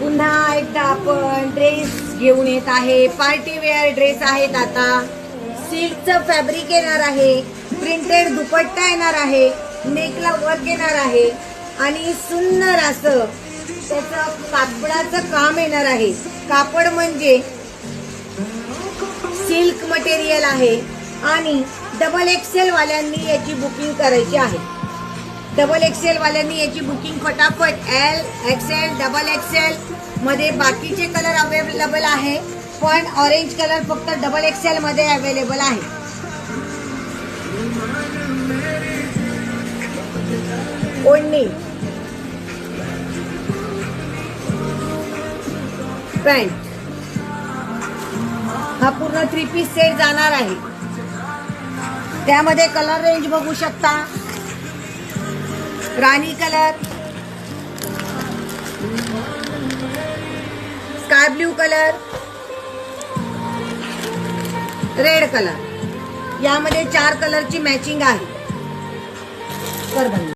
पुन्हा एकदा आपण ड्रेस घेऊन येत आहे. पार्टी वेअर ड्रेस आहेत. आता सिल्कचं फॅब्रिक येणार आहे, प्रिंटेड दुपट्टा येणार आहे, नेकला वर्क येणार आहे आणि सुंदर असं त्याचं कापडाचं काम येणार आहे. कापड म्हणजे सिल्क मटेरियल आहे आणि डबल एक्सेल वाल्यांनी याची बुकिंग करायची आहे. डबल एक्सेल वाल्यांनी याची बुकिंग फटाफट. एल एक्सेल डबल एक्सेल मध्ये बाकीचे कलर अवेलेबल आहे, पण ऑरेंज कलर फक्त डबल एक्सेल मध्ये अवेलेबल आहे. ओढणी, पॅन्ट, हा पूर्ण 3 पीस सेट जाणार आहे. त्यामध्ये कलर रेंज बघू शकता. राणी colour, sky blue colour, red colour, यामध्ये 4 कलरची मॅचिंग आहे.